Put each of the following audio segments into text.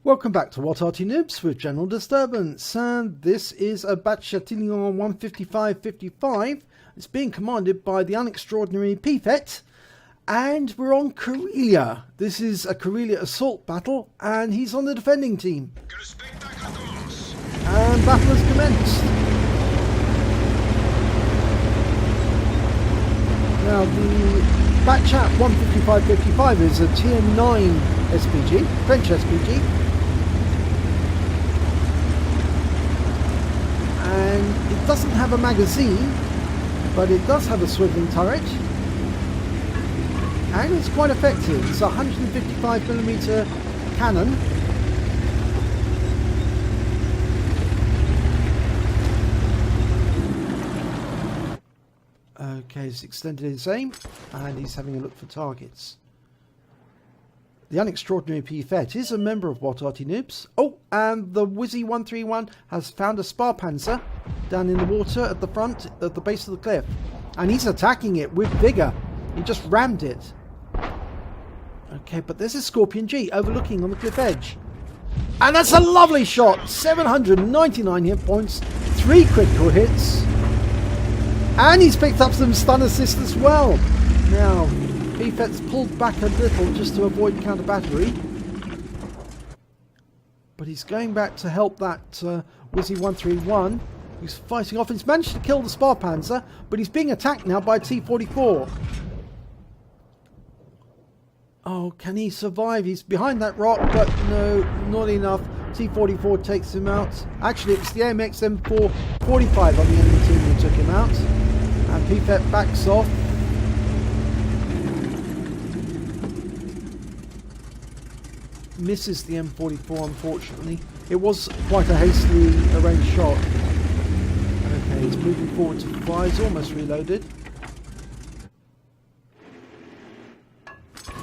Welcome back to What Arty Noobs with General Disturbance, and this is a Bat Châtillon 155-55. It's being commanded by the unextraordinary Pifet, and we're on Karelia. This is a Karelia assault battle, and he's on the defending team. And battle has commenced. Now the Bat Chat 155-55 is a tier 9 SPG, French SPG. And it doesn't have a magazine, but it does have a swiveling turret, and it's quite effective. It's a 155mm cannon. Okay, it's extended his aim, and he's having a look for targets. The unextraordinary Pifet is a member of What Arty Noobs. Oh, and the Wizzy 131 has found a spar panzer down in the water at the front, at the base of the cliff. And he's attacking it with vigour. He just rammed it. Okay, but there's a Scorpion G overlooking on the cliff edge. And that's a lovely shot! 799 hit points, 3 critical hits. And he's picked up some stun assist as well. Now, Pifet's pulled back a little just to avoid counter battery, but he's going back to help that Wizzy 131 who's fighting off. He's managed to kill the spar panzer, but he's being attacked now by T-44. Oh, can he survive? He's behind that rock, but no, not enough. T-44 takes him out. Actually, it was the AMX M445 on the enemy team that took him out, and Pifet backs off. Misses the M44, unfortunately. It was quite a hastily arranged shot. Okay, he's moving forward to fire. He's almost reloaded.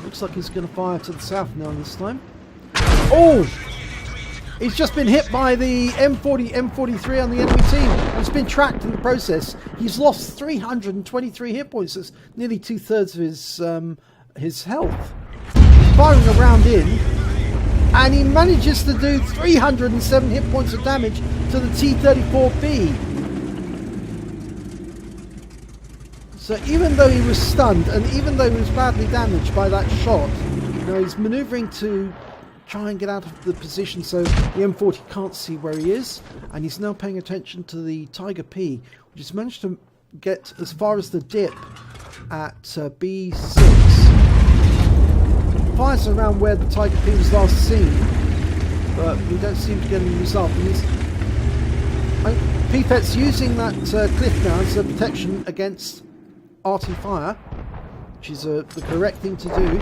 Looks like he's going to fire to the south now this time. Oh! He's just been hit by the M43 on the enemy team. He's been tracked in the process. He's lost 323 hit points. That's nearly 2/3 of his health. Firing a round in, and he manages to do 307 hit points of damage to the T-34B. So even though he was stunned, and even though he was badly damaged by that shot, he's manoeuvring to try and get out of the position so the M40 can't see where he is, and he's now paying attention to the Tiger P, which has managed to get as far as the dip at B6. Fires around where the Tiger P was last seen, but we don't seem to get any result. Pifet's using that cliff now as a protection against Arty fire, which is the correct thing to do.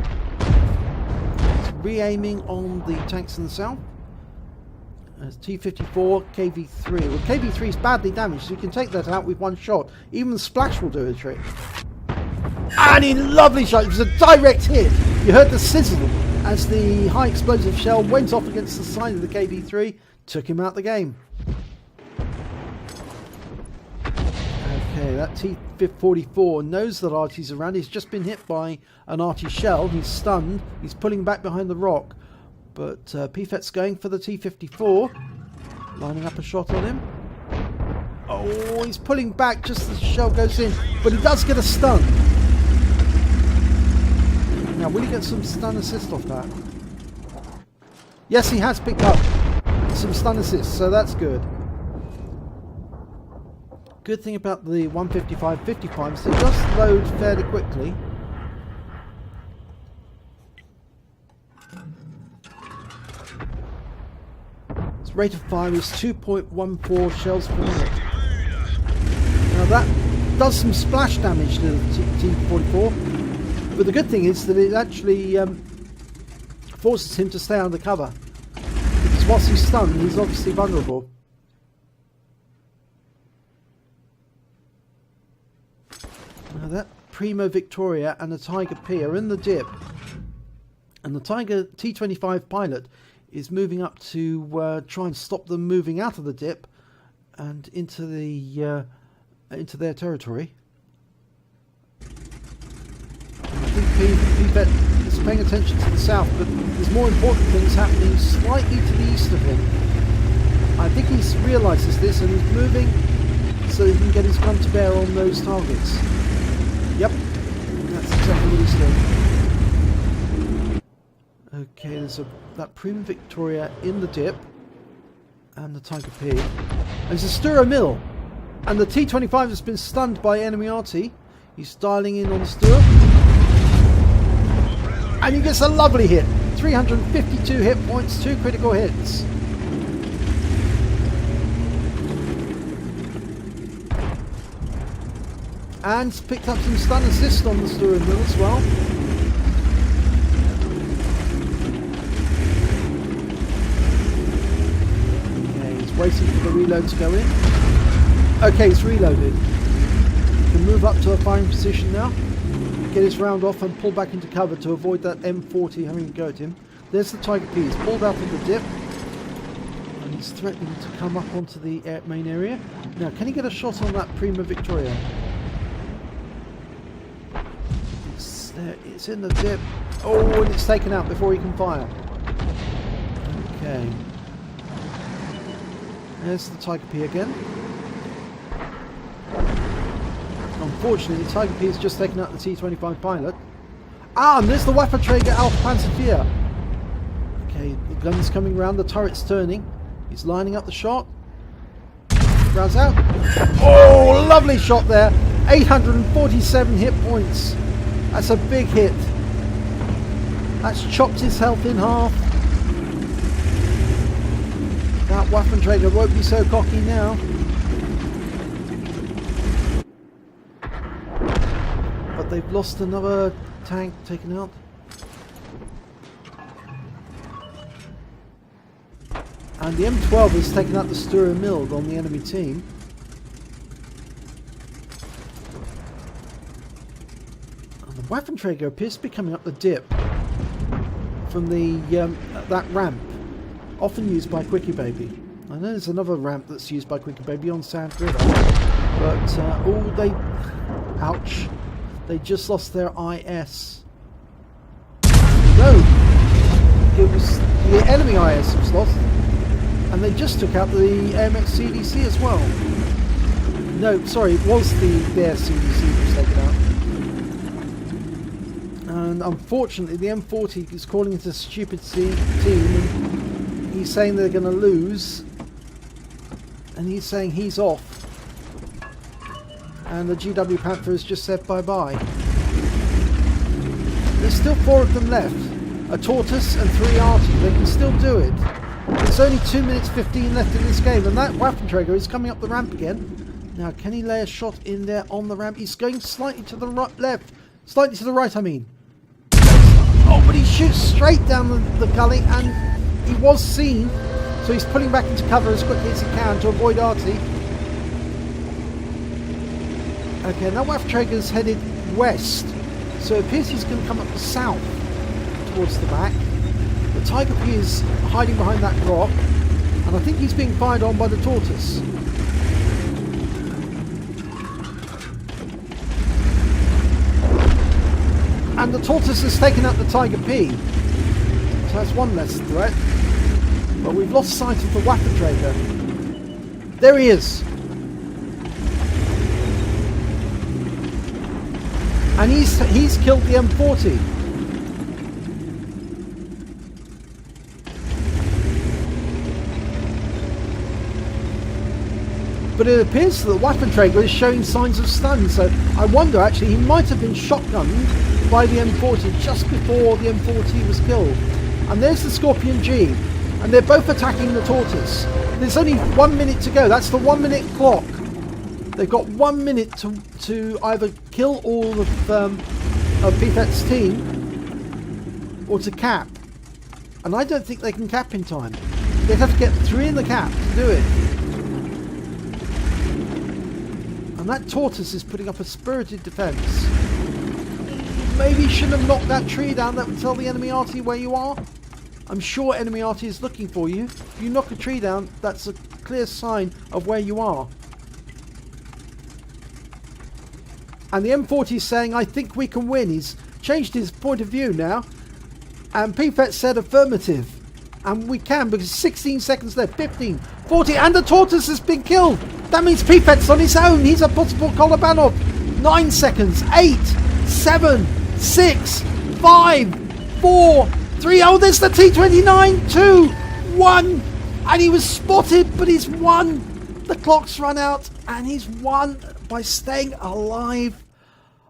He's re-aiming on the tanks in the south. T-54, KV-3. Well, KV-3 is badly damaged, so you can take that out with one shot. Even the splash will do a trick. And a lovely shot. It was a direct hit. You heard the sizzle as the high explosive shell went off against the side of the KV-3, took him out the game. Okay, that T-44 knows that Arty's around. He's just been hit by an Arty shell. He's stunned. He's pulling back behind the rock. But Pifet's going for the T-54, lining up a shot on him. Oh, he's pulling back just as the shell goes in, but he does get a stun. Now, will he get some stun assist off that? Yes, he has picked up some stun assist, so that's good. Good thing about the 155-55 is it does load fairly quickly. Its rate of fire is 2.14 shells per minute. Now that does some splash damage to the T-44, but the good thing is that it actually forces him to stay under cover, because whilst he's stunned, he's obviously vulnerable. Now that Primo Victoria and the Tiger P are in the dip, and the Tiger T-25 pilot is moving up to try and stop them moving out of the dip and into their territory. I think Pifet is just paying attention to the south, but there's more important things happening slightly to the east of him. I think he realises this and he's moving so he can get his gun to bear on those targets. Yep, that's exactly what he's doing. Okay, there's that Prima Victoria in the dip and the Tiger P. There's a Stura Mill, and the T-25 has been stunned by enemy Arty. He's dialing in on the Stura. And he gets a lovely hit. 352 hit points, 2 critical hits. And picked up some stun assist on the Stura Mill as well. Okay, he's waiting for the reload to go in. Okay, it's reloaded. He can move up to a firing position now. Get his round off and pull back into cover to avoid that M40 having a go at him. There's the Tiger P. He's pulled out of the dip. And he's threatening to come up onto the main area. Now, can he get a shot on that Prima Victoria? It's there. It's in the dip. Oh, and it's taken out before he can fire. Okay. There's the Tiger P again. Unfortunately, the Tiger P has just taken out the T-25 pilot. Ah, and there's the Waffenträger Alpha Panzer IV. Okay, the gun's coming round, the turret's turning. He's lining up the shot. Rounds out. Oh, lovely shot there. 847 hit points. That's a big hit. That's chopped his health in half. That Waffenträger won't be so cocky now. They've lost another tank taken out. And the M12 has taken out the Stura Mill on the enemy team. And the Waffenträger appears to be coming up the dip from the that ramp, often used by Quickie Baby. I know there's another ramp that's used by Quickie Baby on Sand River, but ouch. They just lost their IS. No! It was the enemy IS was lost. And they just took out the AMX CDC as well. No, sorry, it was their CDC that was taken out. And unfortunately, the M40 is calling it a stupid team. And he's saying they're going to lose. And he's saying he's off. And the GW Panther has just said bye-bye. There's still 4 of them left. A Tortoise and 3 Arty. They can still do it. There's only 2 minutes 15 left in this game, and that Waffenträger is coming up the ramp again. Now, can he lay a shot in there on the ramp? He's going slightly to the left. Slightly to the right, I mean. Oh, but he shoots straight down the gully, and he was seen. So he's pulling back into cover as quickly as he can to avoid Arty. Okay, now Waffenträger's headed west, so it appears he's going to come up the south towards the back. The Tiger P is hiding behind that rock, and I think he's being fired on by the Tortoise. And the Tortoise has taken out the Tiger P, so that's one less threat. But we've lost sight of the Waffenträger. There he is! And he's killed the M40. But it appears that the Waffenträger is showing signs of stun, so I wonder actually he might have been shotgunned by the M40 just before the M40 was killed. And there's the Scorpion G, and they're both attacking the Tortoise. There's only 1 minute to go, that's the 1 minute clock. They've got 1 minute to either kill all of PFET's team or to cap. And I don't think they can cap in time. They'd have to get 3 in the cap to do it. And that Tortoise is putting up a spirited defence. Maybe you shouldn't have knocked that tree down. That would tell the enemy Arty where you are. I'm sure enemy Arty is looking for you. If you knock a tree down, that's a clear sign of where you are. And the M40 is saying, I think we can win. He's changed his point of view now. And Pfet said affirmative. And we can, because 16 seconds left, 15, 40, and the tortoise has been killed. That means Pfet's on his own. He's a possible Kolobanov. 9 seconds, 8, 7, 6, 5, 4, 3. Oh, there's the T29, 2, 1. And he was spotted, but he's won. The clock's run out, and he's won by staying alive.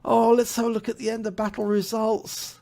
Oh, let's have a look at the end of battle results.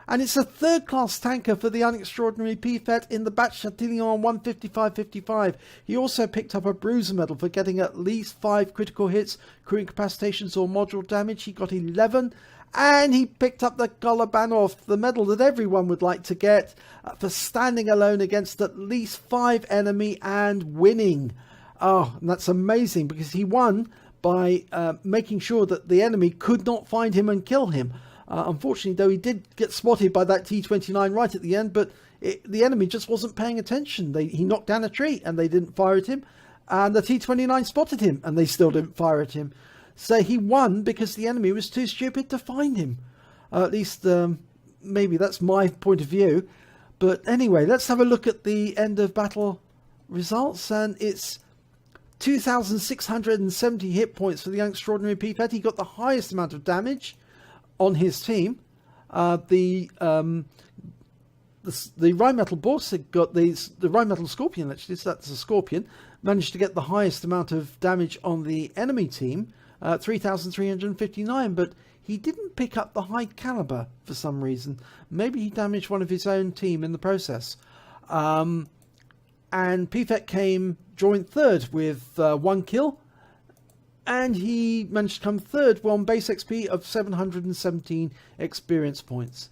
And it's a third-class tanker for the unextraordinary Pfet in the Bat Châtillon 155-55. He also picked up a bruiser medal for getting at least 5 critical hits, crew incapacitations or module damage. He got 11. And he picked up the Kolobanov, the medal that everyone would like to get, for standing alone against at least 5 enemy and winning. Oh, and that's amazing, because he won by making sure that the enemy could not find him and kill him. Unfortunately, though, he did get spotted by that T29 right at the end, but the enemy just wasn't paying attention. He knocked down a tree and they didn't fire at him, and the T29 spotted him and they still didn't fire at him. So he won because the enemy was too stupid to find him. At least maybe that's my point of view. But anyway, let's have a look at the end of battle results, and it's 2,670 hit points for the extraordinary Pfet. He got the highest amount of damage on his team. The Rheinmetall Borsig got the Rheinmetall Scorpion, actually, so that's a Scorpion, managed to get the highest amount of damage on the enemy team, 3,359, but he didn't pick up the high caliber for some reason. Maybe he damaged one of his own team in the process. And Pfet came joint third with 1 kill, and he managed to come third on base XP of 717 experience points.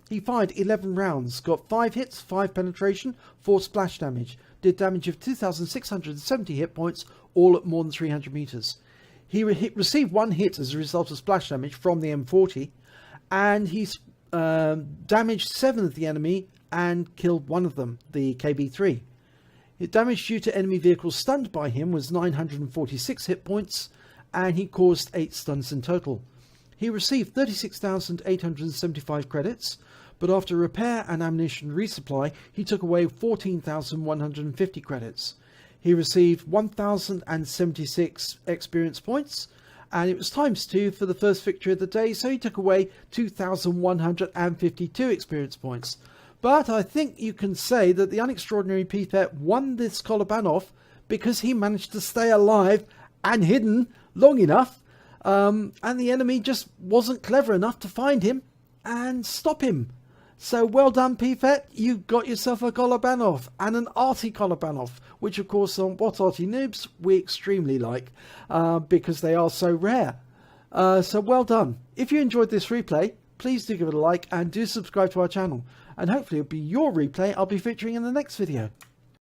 He fired 11 rounds, got 5 hits, 5 penetration, 4 splash damage, did damage of 2,670 hit points, all at more than 300 meters. He received 1 hit as a result of splash damage from the M40, and he damaged 7 of the enemy and killed 1 of them, the KB3. The damage due to enemy vehicles stunned by him was 946 hit points, and he caused 8 stuns in total. He received 36,875 credits, but after repair and ammunition resupply, he took away 14,150 credits. He received 1,076 experience points, and it was ×2 for the first victory of the day, so he took away 2,152 experience points. But I think you can say that the unextraordinary Pfet won this Kolobanov because he managed to stay alive and hidden long enough, and the enemy just wasn't clever enough to find him and stop him. So well done, Pfet. You got yourself a Kolobanov, and an Arty Kolobanov, which of course on What Arty Noobs we extremely like, because they are so rare. So well done. If you enjoyed this replay, please do give it a like and do subscribe to our channel. And hopefully it'll be your replay I'll be featuring in the next video.